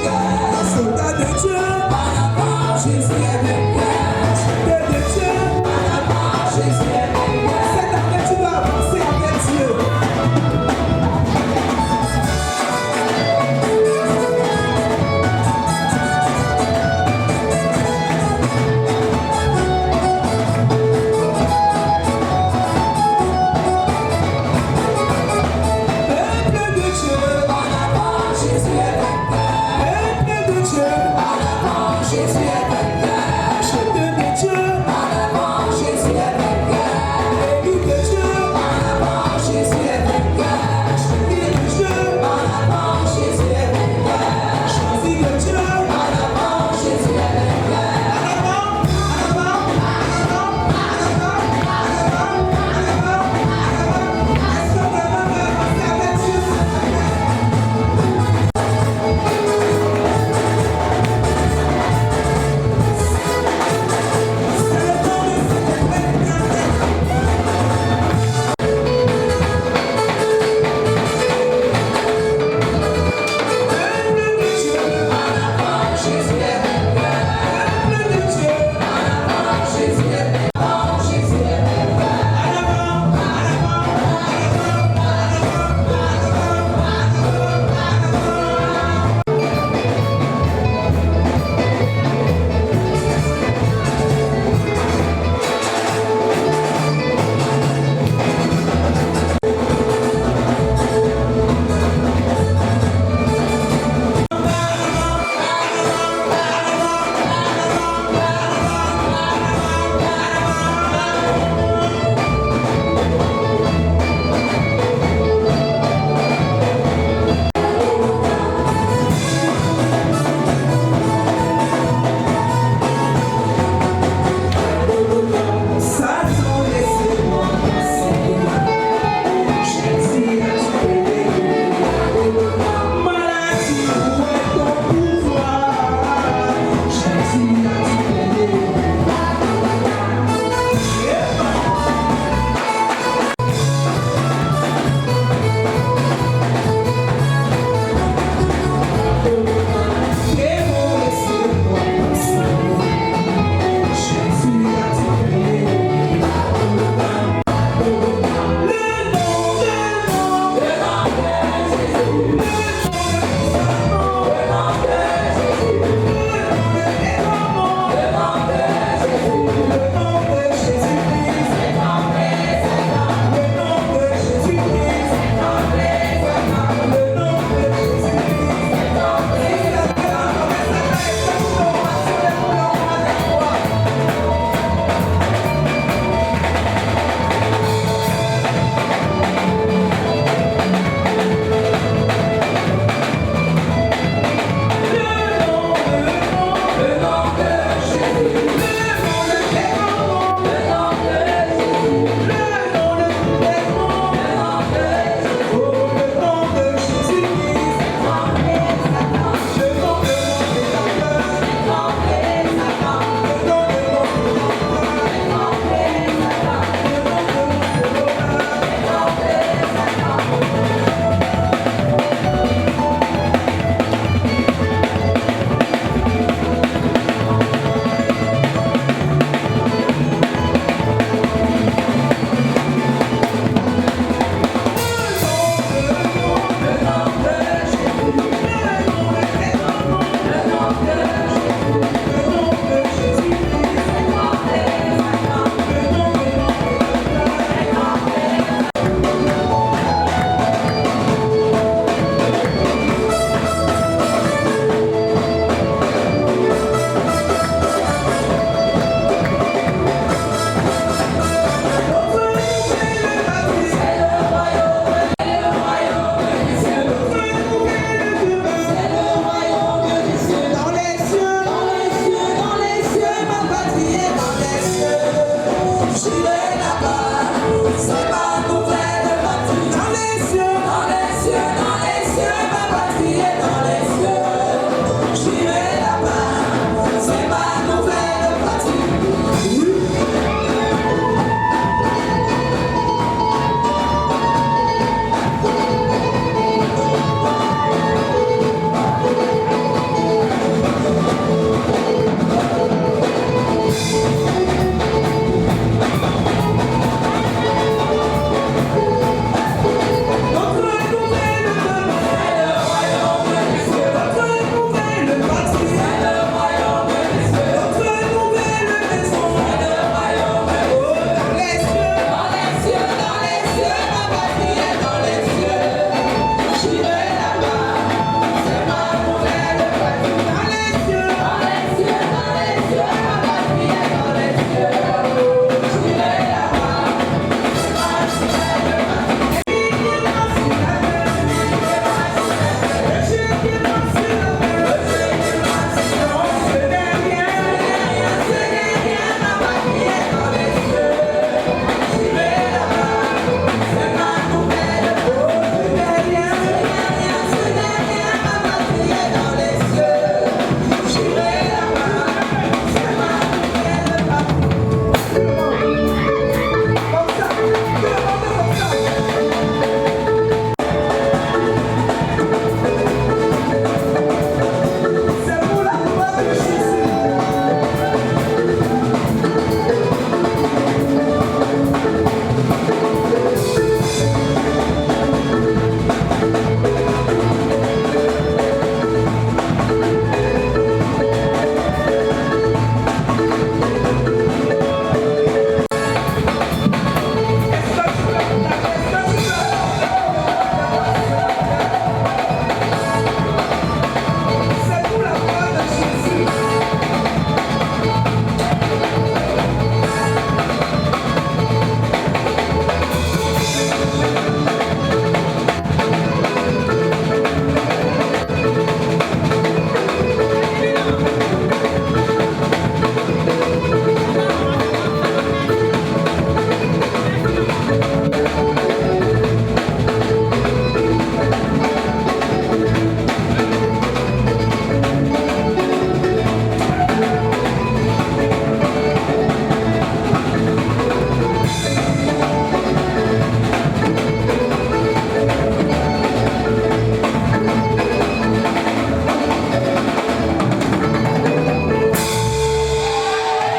Soldat de Dieu, Jésus est vainqueur. Soldat de Dieu, Jésus est vainqueur. Cette année, tu dois avancer avec Dieu. Peuple de Dieu, Jésus est vainqueur. Peuple de Dieu,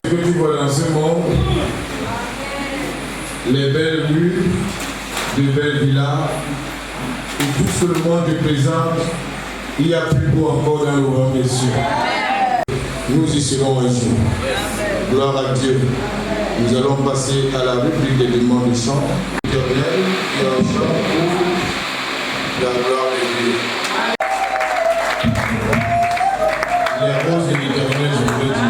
Que tu vois dans ce monde, les belles rues, de belles villas, et tout ce que le monde te présente, il y a plus beau encore dans le royaume des cieux. Nous y serons un jour. Gloire à Dieu. Nous allons passer à la rubrique des demandes de chant. Éternel, qui est un chant pour la gloire de Dieu. Les roses de l'Éternel, je veux dire.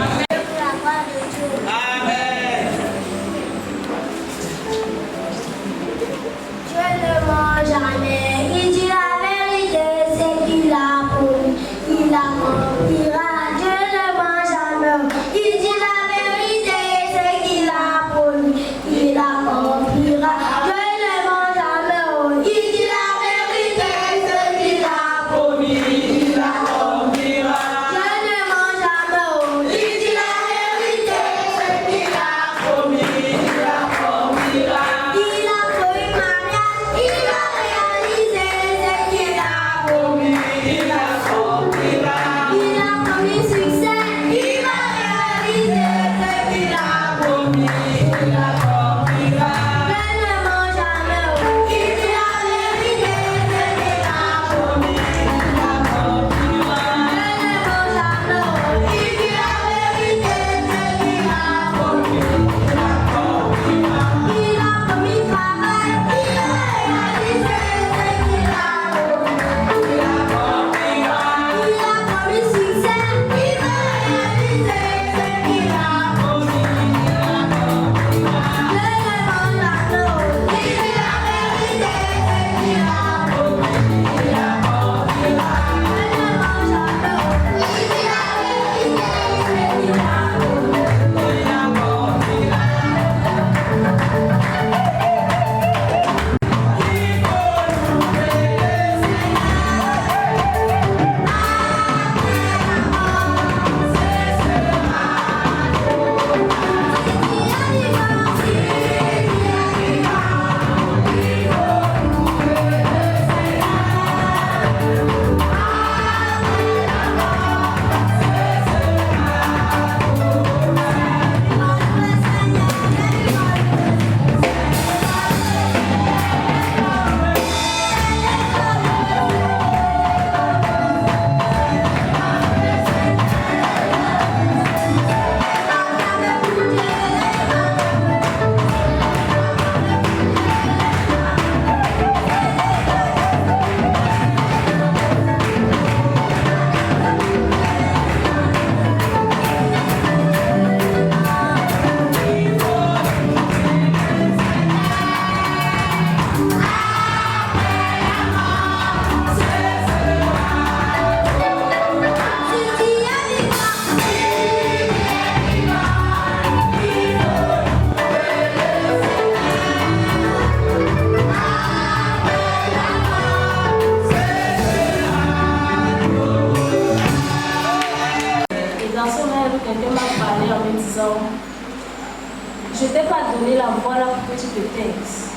Je t'ai pas donné la voix là pour que tu te taises.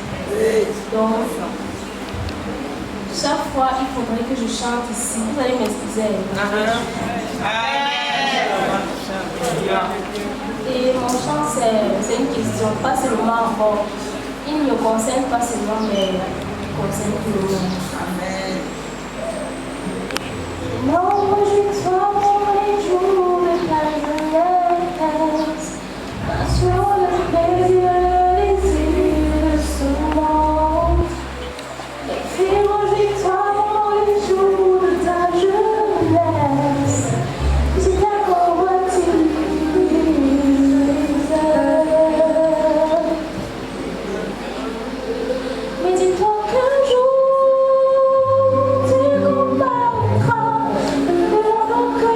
Donc, chaque fois, il faudrait que je chante ici. Vous allez m'excuser. Et mon chant, c'est une question, pas seulement encore. Il ne me concerne pas seulement, mais il concerne tout le monde. Amen. Non, je sois pour les jours de ta jeunesse, sur le plaisir, les yeux se montent. Et puis, rejette-toi pour les jours de ta jeunesse, si ta convoitise. Mais dis-toi qu'un jour tu compareras le que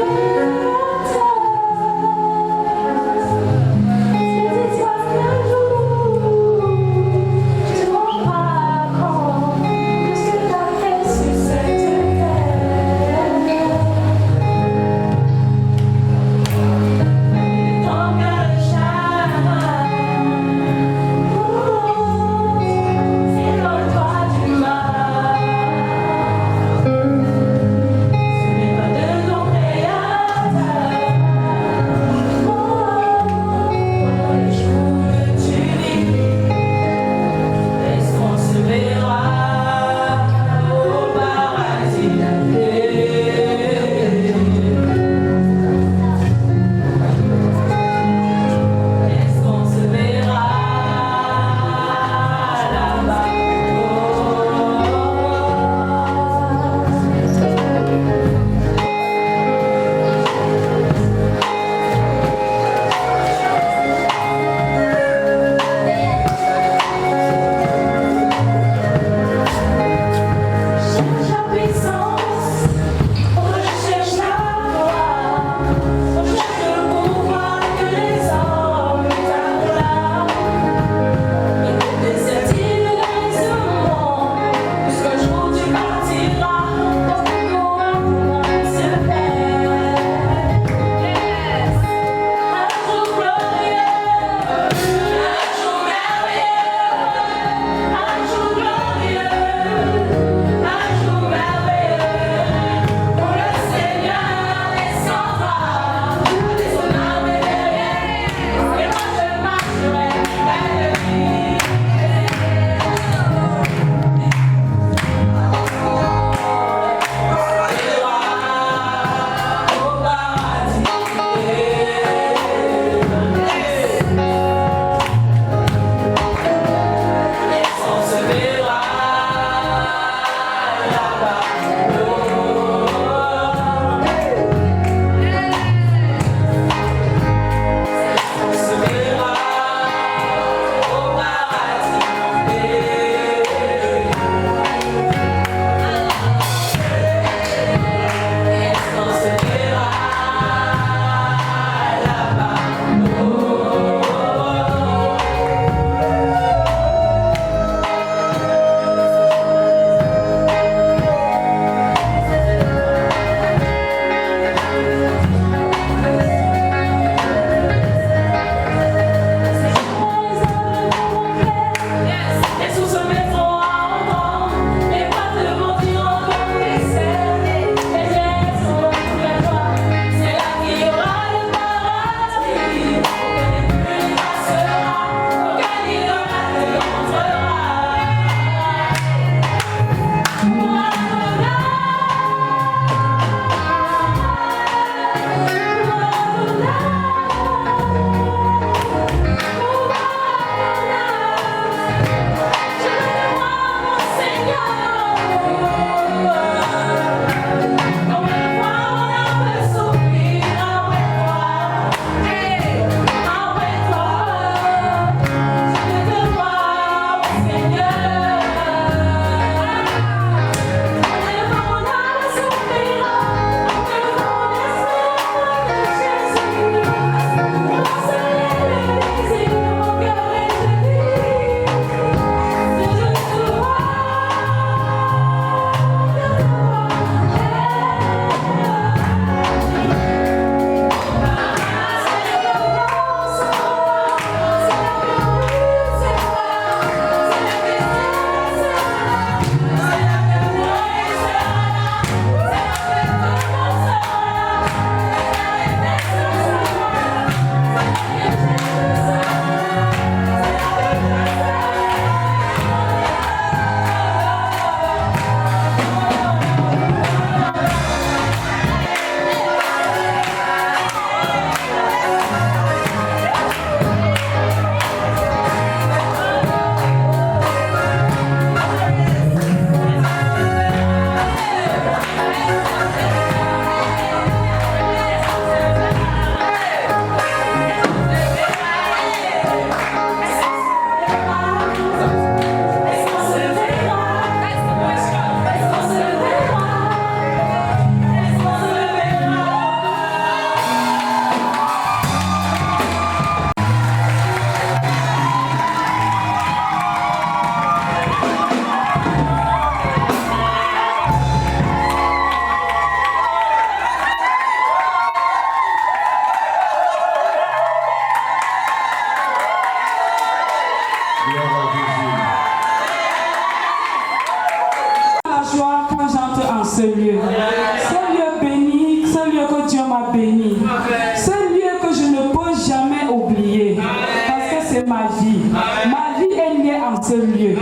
c'est ma vie. Ma vie est liée en ce lieu.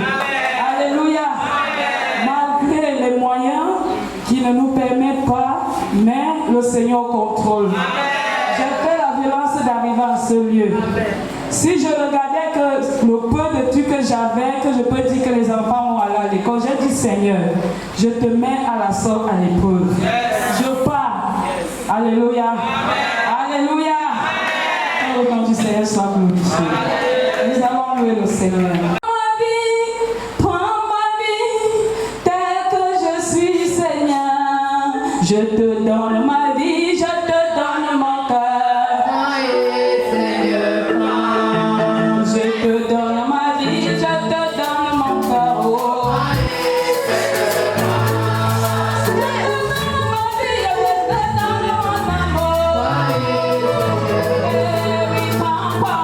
Alléluia. Malgré les moyens qui ne nous permettent pas, mais le Seigneur contrôle. J'ai fait la violence d'arriver en ce lieu. Si je regardais que le peu de trucs que j'avais, que je peux dire que les enfants vont aller à l'école, j'ai dit Seigneur, je te mets à la sorte à l'épreuve. Je pars. Alléluia. Alléluia. Que le nom du Seigneur soit glorifié. Nous allons louer le Seigneur. Je te donne ma vie, je te donne mon cœur. Seigneur, je te donne ma vie, je te donne mon cœur. Oh. Je te donne ma vie, je te donne mon amour. Oui, papa.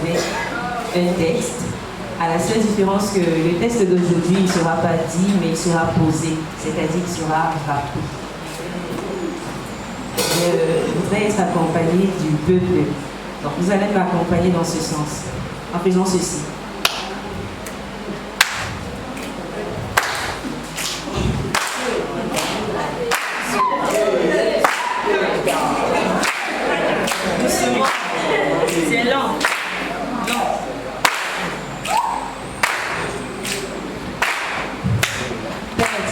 avec un texte, à la seule différence que le texte d'aujourd'hui ne sera pas dit, mais il sera posé, c'est-à-dire qu'il sera rappelé. Je voudrais être accompagnée du peuple. Donc vous allez m'accompagner dans ce sens, en faisant ceci. C'est lent.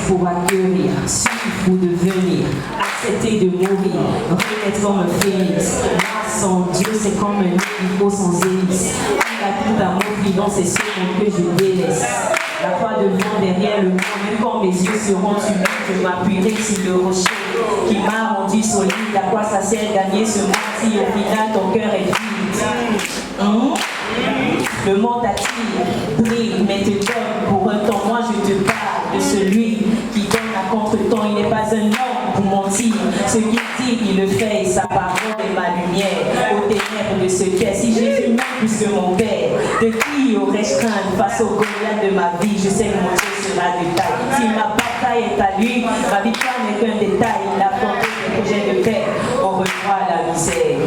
Pour accueillir, suivre ou devenir, accepter de mourir, renaître comme un phénix. Moi, sans Dieu, c'est comme un hélico sans hélice. Il a tout à m'offrir dans ces secondes que je délaisse. La croix devant, derrière le mur, même quand mes yeux seront humides, je m'appuierai sur le rocher qui m'a rendu solide. À quoi ça sert gagner ce monde si au final ton cœur est vide? Le monde t'attire, brille, mais te donne pour un temps. Moi je te parle de celui qui donne à contre-temps. Il n'est pas un homme pour mentir. Ce qu'il dit, il le fait et sa parole est ma lumière. Aux ténèbres de ce quai, si Jésus m'aime plus que mon Père, de qui aurais-je crainte face au Goliath de ma vie? Je sais que mon Dieu sera de taille. Si ma bataille est à lui, ma victoire n'est qu'un détail. Il a planté des projets de paix. Au revoir la misère.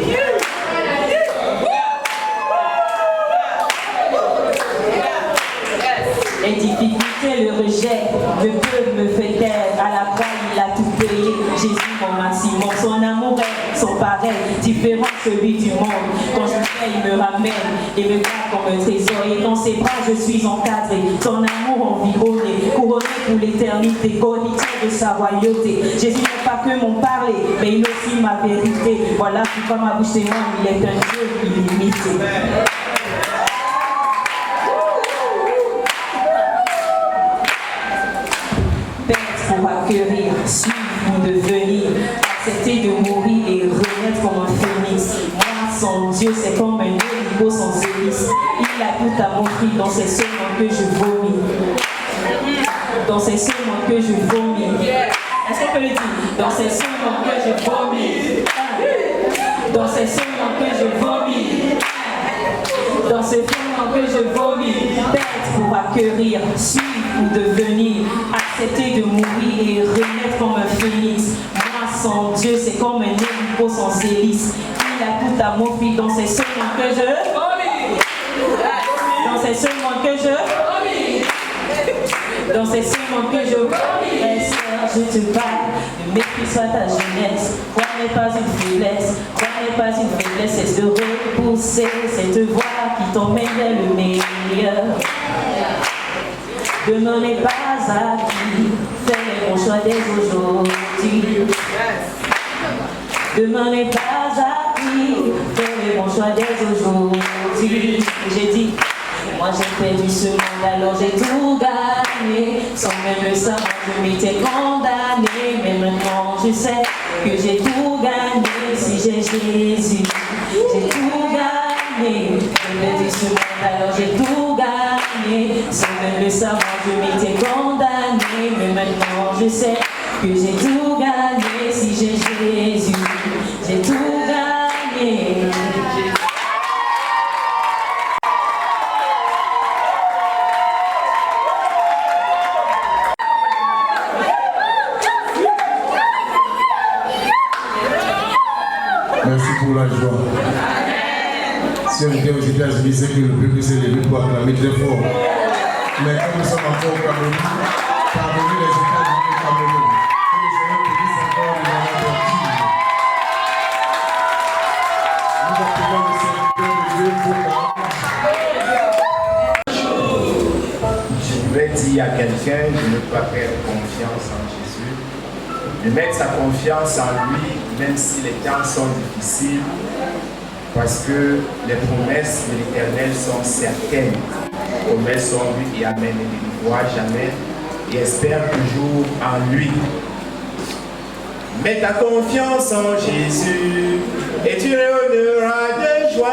Les difficultés, le rejet, le peuple me fait taire. À la croix, il a tout payé. Jésus, mon maximum, son amour est son pareil, différent de celui du monde. Quand je fais, il me ramène et me garde comme un trésor. Et dans ses bras, je suis encadré. Son amour environné, couronné pour l'éternité, co-héritier de sa royauté. Jésus n'est pas que mon parler, mais il est aussi ma vérité. Voilà pourquoi ma bouche témoigne, il est un Dieu illimité. Pour accueillir, suivre ou devenir, accepter de mourir et renaître comme un phénix. Moi, sans Dieu, c'est comme un hélico sans hélice. Il a tout à m'offrir dans ces secondes que je vomis. Dans ces secondes que je vomis. Est-ce qu'on peut le dire? Dans ces secondes que je vomis. Dans ces secondes que je vomis. Dans ces secondes que je vomis. Pour accueillir, suivre ou devenir, accepter de mourir et renaître comme un phénix. Moi sans Dieu, c'est comme un hélico sans hélice. Il a tout à m'offrir dans ces secondes que je dans ces secondes que je dans ces secondes que je je te parle, ne méprise pas ta jeunesse. Quoi n'est pas une faiblesse, quoi n'est pas une faiblesse, c'est de repousser cette voix qui t'emmène vers le meilleur. Demain n'est pas acquis, fais le bon choix dès aujourd'hui. Demain n'est pas acquis, fais le bon choix dès aujourd'hui. J'ai dit, moi j'ai perdu ce monde alors j'ai tout gagné. Sans même le savoir, je m'étais condamné. Mais maintenant je sais que j'ai tout gagné. Si j'ai Jésus, j'ai tout gagné. J'ai perdu ce monde alors j'ai tout gagné. Sans même le savoir, je m'étais condamné. Mais maintenant je sais que j'ai tout gagné. Si j'ai Jésus, j'ai tout gagné. Merci pour la joie. Si on était aux États-Unis, c'est que le peuple s'est levé pour acclamer très fort. Mais comme nous sommes encore au Cameroun, pardonnez les États-Unis au Cameroun. Que le Seigneur bénisse encore les moments d'active. Nous appelons le serviteur de Dieu pour Je vais dire à quelqu'un de ne pas faire confiance en Jésus, de mettre sa confiance en lui, même si les temps sont difficiles, parce que les promesses de l'Éternel sont certaines. Les promesses sont oui et amen, et ne voit jamais, et espère toujours en lui. Mets ta confiance en Jésus, et tu rayonneras de joie.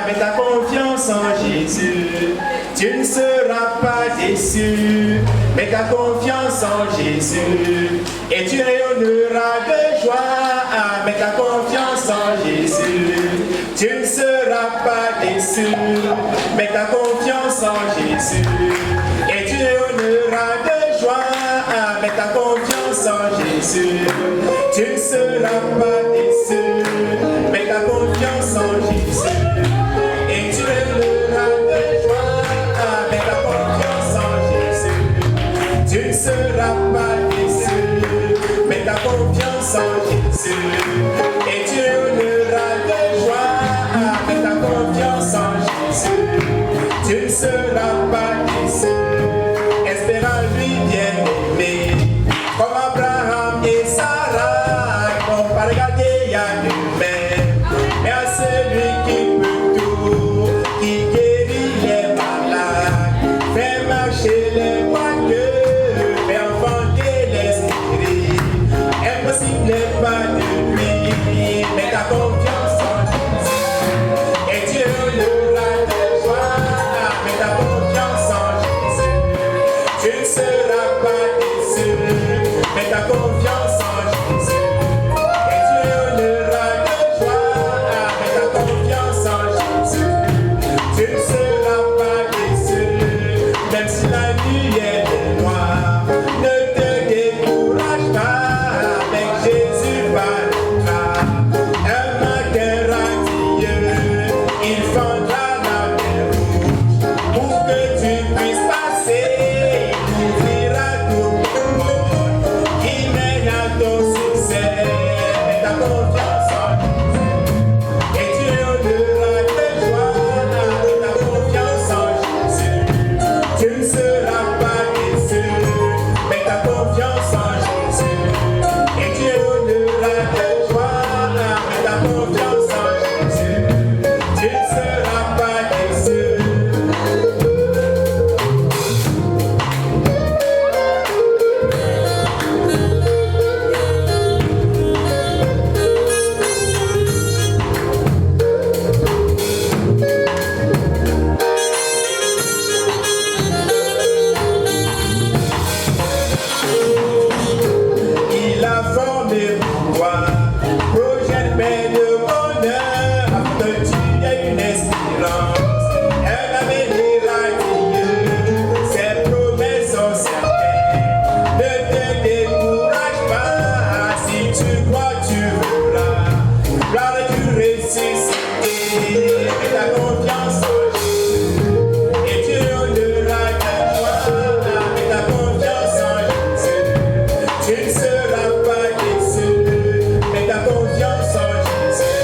Mets ta confiance en Jésus, tu ne seras pas déçu. Mets ta confiance en Jésus, et tu rayonneras de joie. Mets ta confiance en Jésus, tu ne seras pas déçu. Jésus. Mets ta confiance en Jésus et tu hurleras de joie. Mets ta confiance en Jésus, tu ne seras pas déçu. Mets ta confiance en Jésus et tu hurleras de joie. Mets ta confiance en Jésus, tu ne seras pas déçu. Mets ta confiance en Jésus et tu hurleras de joie. Mets ta confiance en Jésus, tu ne seras pas déçu. Espère en lui, bien-aimé, comme Abraham et Sarah. On va regarder à nous-mêmes, mais à celui qui peut tout, qui guérit les malades, fait marcher les boiteux, fait enfanter l'esprit. Impossible n'est pas de lui, mais ta confiance en Jésus et Dieu hurlera de joie. Mets ta confiance en Jésus, tu ne seras pas déçu. Mets ta confiance en Jésus et Dieu hurlera de joie. Mets ta confiance en Jésus, tu ne seras pas déçu. Même si la nuit est noire, ne te décourage pas. Avec Jésus paraîtra un matin radieux. Il fendra la mer rouge pour que tu puisses passer. Il ouvrira tout le monde qui mène à ton succès. Mets ta confiance en Jésus et tu hurleras de joie. Mets ta confiance en Jésus, tu ne seras pas déçu. Mets ta confiance en Jésus et tu hurleras de joie. Mets ta confiance en Jésus, tu ne seras pas déçu. Il a formé pour toi projet de paix, de bonheur, afin que tu aies une espérance, un avenir radieux. Ses promesses sont certaines, ne te décourage pas. Si tu crois, tu verras gloire du ressuscité. Mets ta confiance en Jésus et tu hurleras de joie. Mets ta confiance en Jésus, tu ne seras pas déçu. Mets ta confiance en Jésus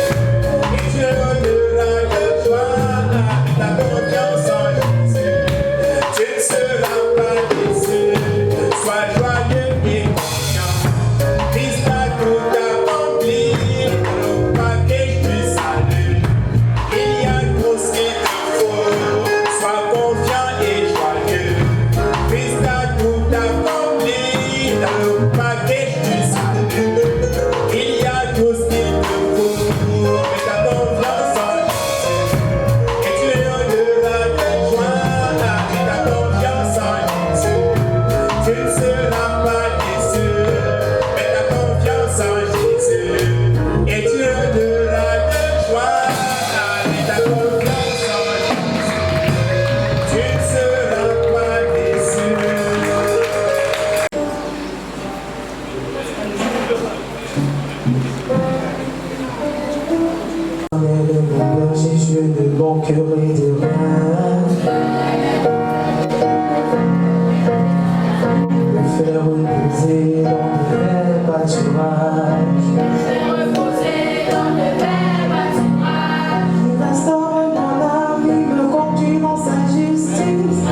et tu hurleras de joie. Mets ta confiance en Jésus, tu ne seras pas déçu. Sois joyeux et confiant, Christ a tout accompli. Le paquet du salut, il y a tout ce qu'il te faut. Sois confiant et joyeux, Christ a tout accompli. Dans le paquet du salut, il y a tout ce qu'il te faut. Mets ta confiance en Jésus et tu hurleras de joie. Mets ta confiance en Jésus, tu ne seras pas déçu. Mets ta confiance en Jésus et tu hurleras de joie. Mets ta confiance en Jésus, tu ne seras pas déçu. Jésus de bon cœur et de rein. Me faire reposer dans le vert pâturage. Il restaure mon âme, il me conduit dans sa justice.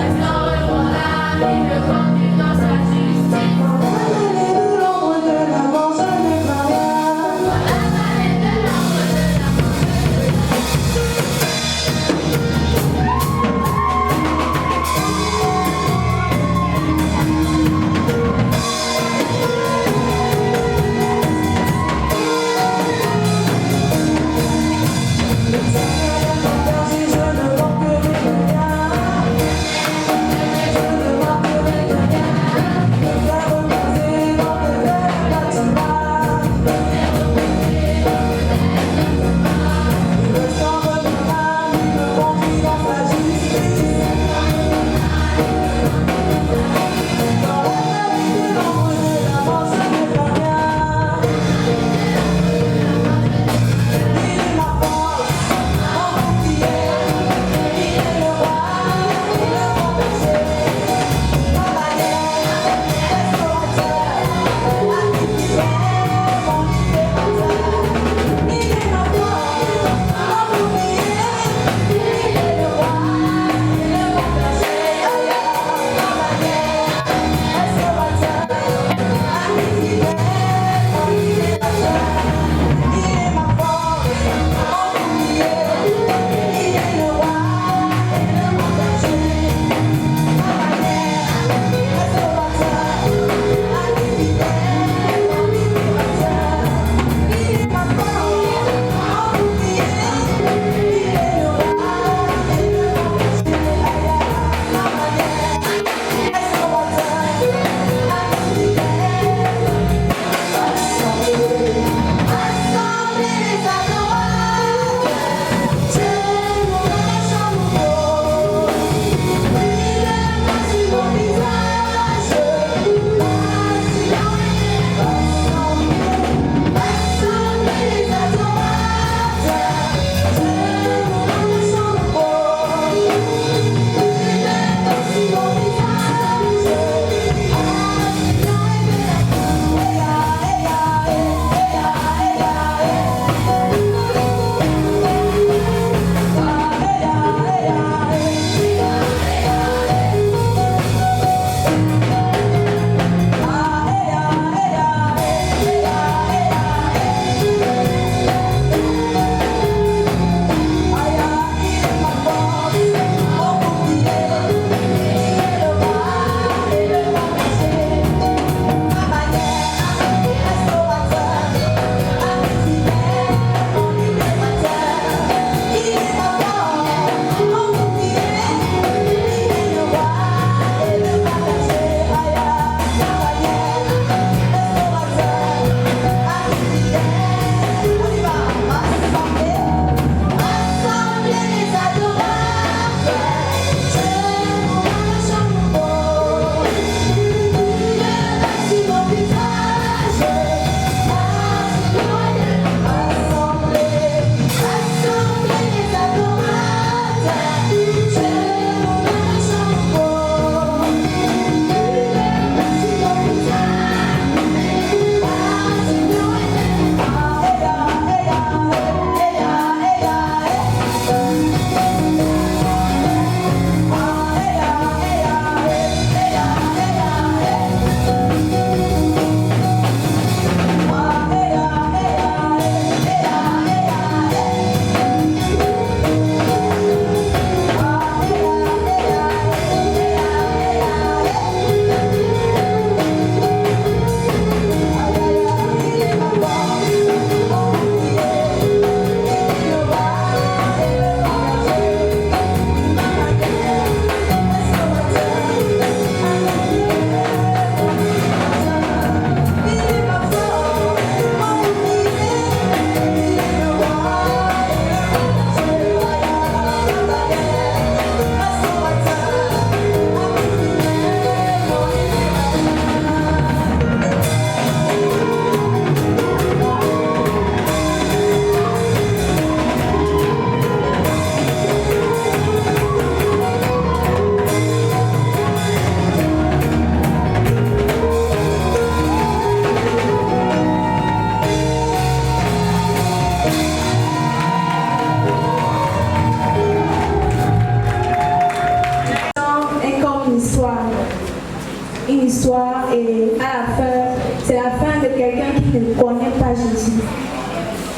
Aller de l'ombre de la mort, je ne crains rien.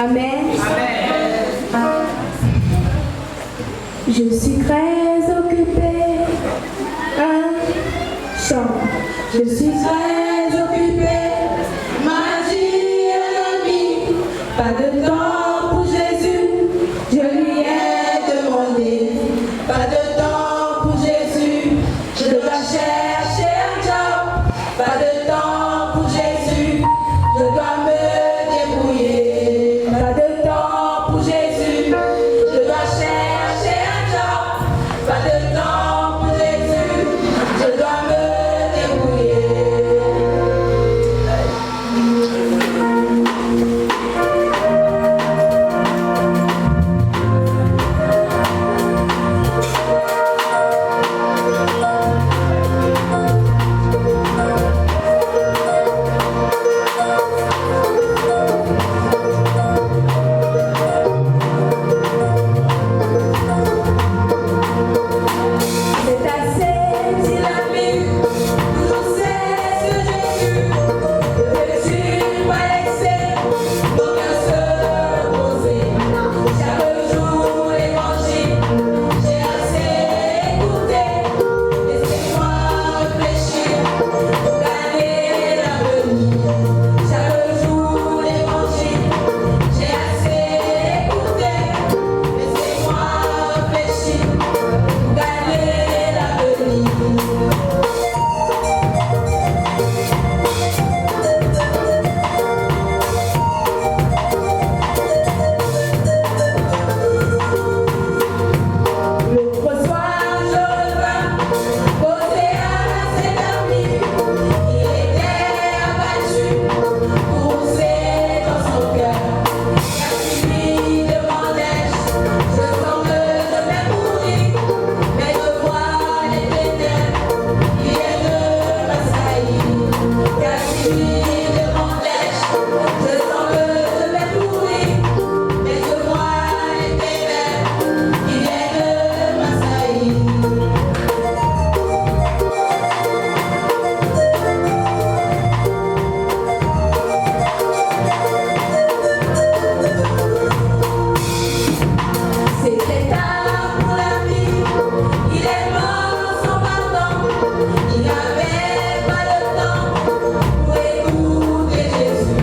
Amen. Je suis très occupée. Un chant. Je suis très occupée. Ma vie et la vie. Pas de temps pour Jésus. Je lui ai demandé. Pas de temps pour Jésus. Je dois chercher un job. Pas de temps pour Jésus. Je dois me débrouiller. Pas de temps pour Jésus. Je dois chercher un job. Pas de temps pour Jésus. Je dois me débrouiller. C'est assez, dit la Bible, toujours c'est ce Jésus. Ne peux-tu pas laisser ton cœur se reposer? Chaque jour l'évangile, j'ai assez écouté. Laissez-moi réfléchir pour gagner l'avenir. Chaque jour l'évangile, j'ai assez écouté. Laissez-moi réfléchir pour gagner l'avenir. L'autre soir, je revins, posé à ses amis. Il était abattu, bronzé dans son cœur. Car lui demandai-je, je sens que je vais mourir, mais je vois les ténèbres qui viennent m'assaillir. Car lui demandai-je, je sens que je vais mourir, mais je vois les ténèbres qui viennent m'assaillir. C'était tard pour la vie, il est mort sans pardon. Il n'avait pas le temps pour écouter Jésus.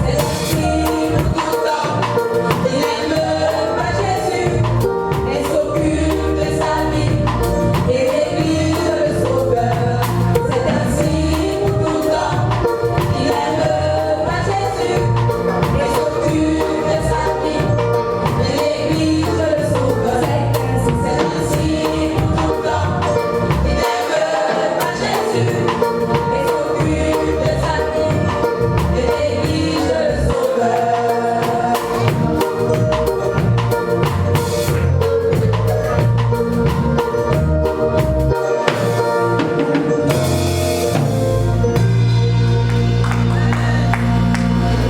C'est ainsi tout le temps, il n'aime pas Jésus et s'occupe de sa vie et l'église le sauveur. C'est ainsi tout le temps, il n'aime pas Jésus et s'occupe de sa vie et l'église le sauveur. C'est ainsi tout le temps, il n'aime pas Jésus et s'occupe de sa vie et l'église le sauveur.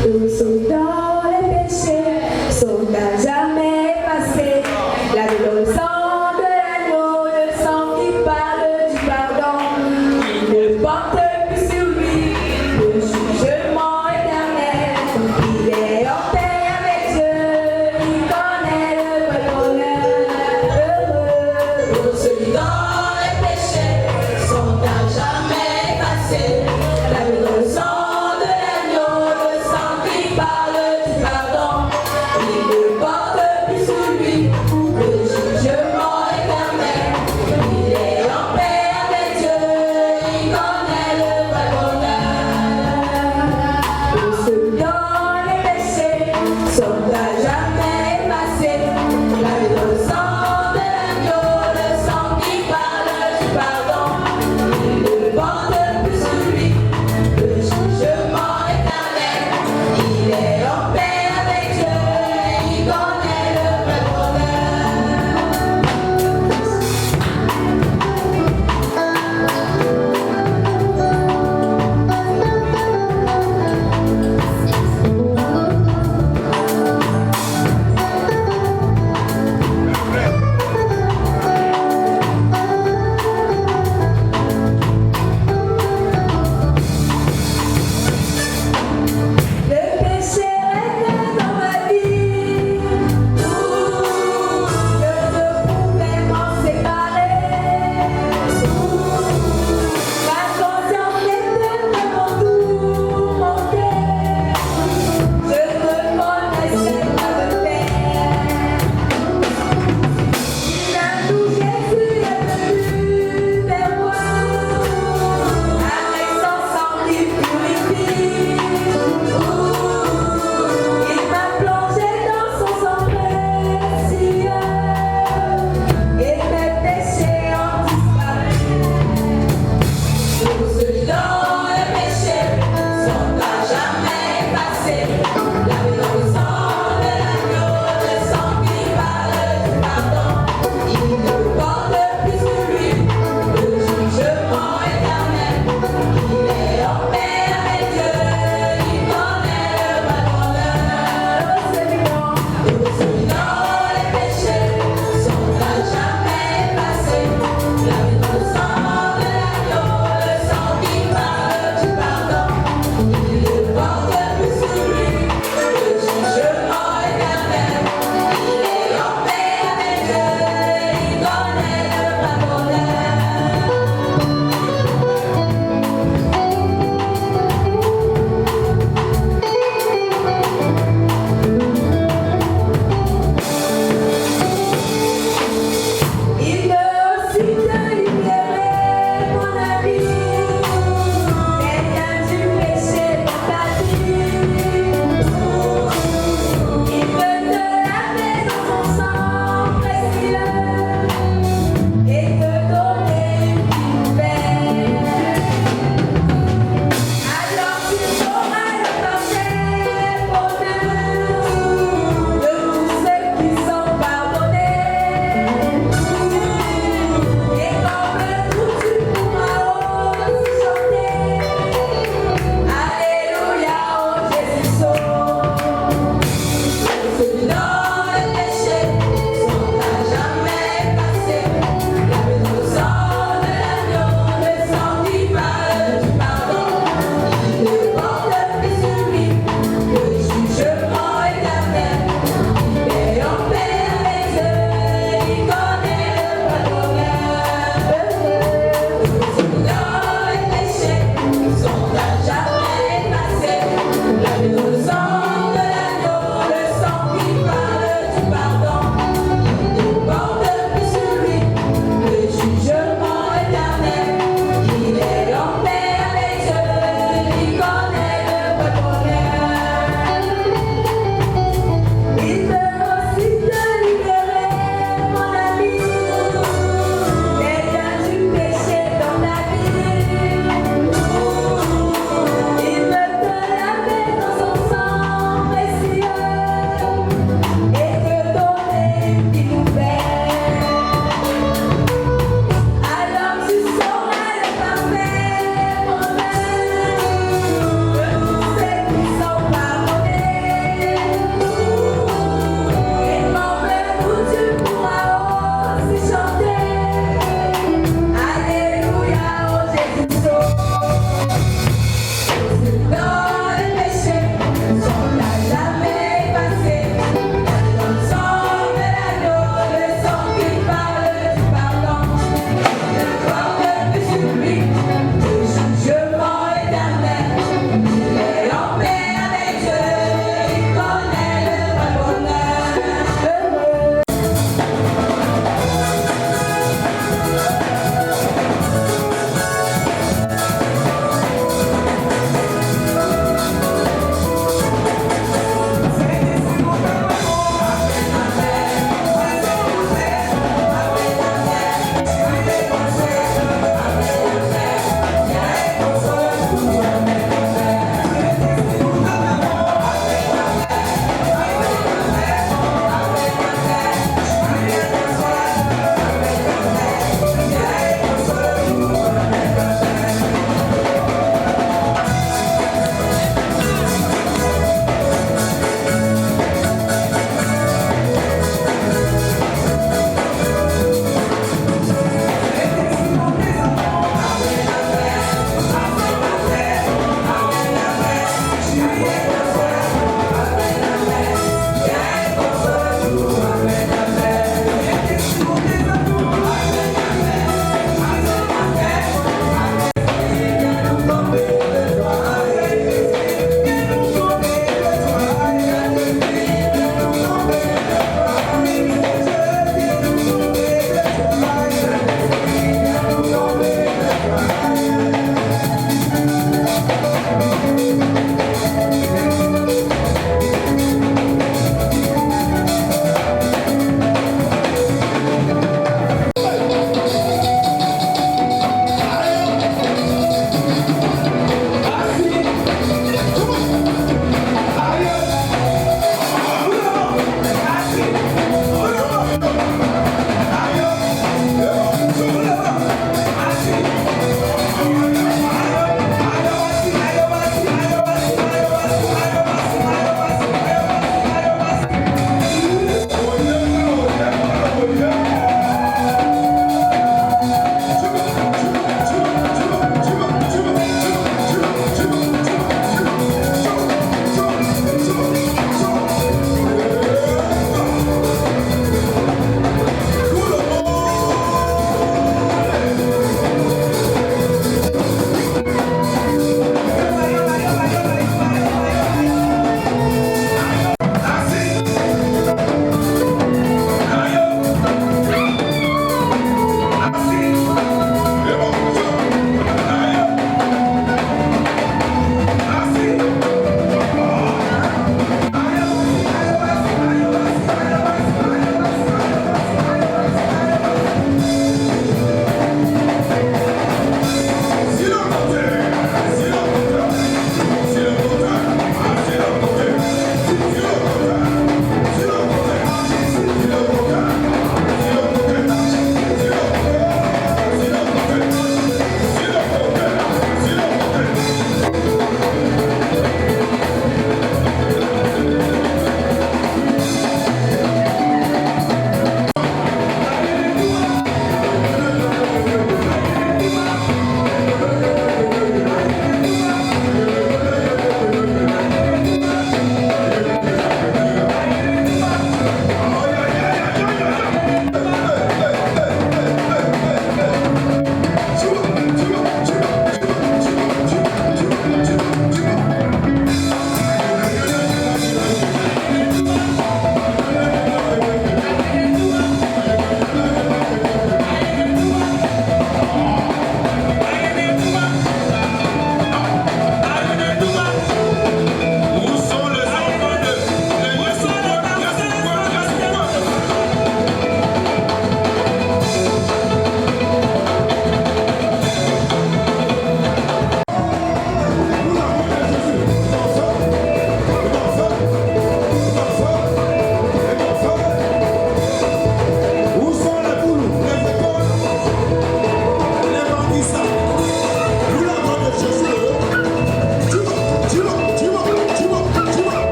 Tous sont dans les péchés, sont à jamais passés. La vie dans le sang de l'agneau, le sang qui parle du pardon. Il ne porte plus sur lui le jugement éternel. Il est en paix avec Dieu, il connaît le vrai bonheur. Heureux pour celui dans les péchés, sont à jamais passés. La vie dans le sang de l'agneau, le sang qui parle du pardon. Il ne porte plus sur lui le jugement éternel. Il est en paix avec Dieu, il connaît le vrai bonheur. Pour ceux dans les péchés sont à jamais passés. La vie dans le sang de l'agneau, le sang qui parle du pardon. Il ne porte plus sur lui le jugement éternel. Il est en paix avec Dieu, il connaît le vrai bonheur.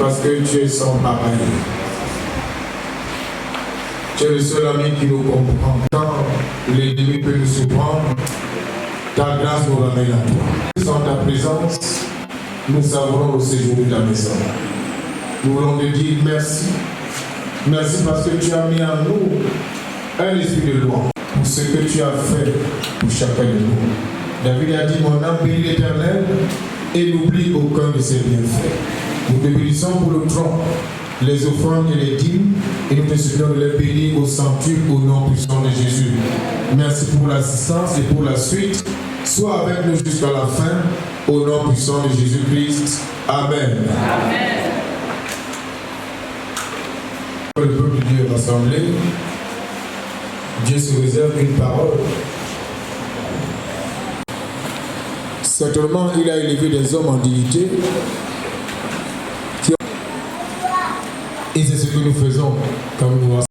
parce que tu es sans pareil. Tu es le seul ami qui nous comprend. Quand l'ennemi peut nous surprendre, ta grâce nous ramène à toi. Sans ta présence, nous savourons le séjour de ta maison. Nous voulons te dire merci. Merci parce que tu as mis en nous un esprit de loi pour ce que tu as fait pour chacun de nous. David a dit, mon âme bénit l'Éternel et n'oublie aucun de ses bienfaits. Nous te bénissons pour le tronc, les offrandes et les dîmes, et nous te supplions de les bénir au sanctuaire au nom puissant de Jésus. Merci pour l'assistance et pour la suite. Sois avec nous jusqu'à la fin, au nom puissant de Jésus-Christ. Amen. Amen. Le peuple de Dieu rassemblé, Dieu se réserve une parole. Certainement, il a élevé des hommes en dignité. Et c'est ce que nous faisons quand nous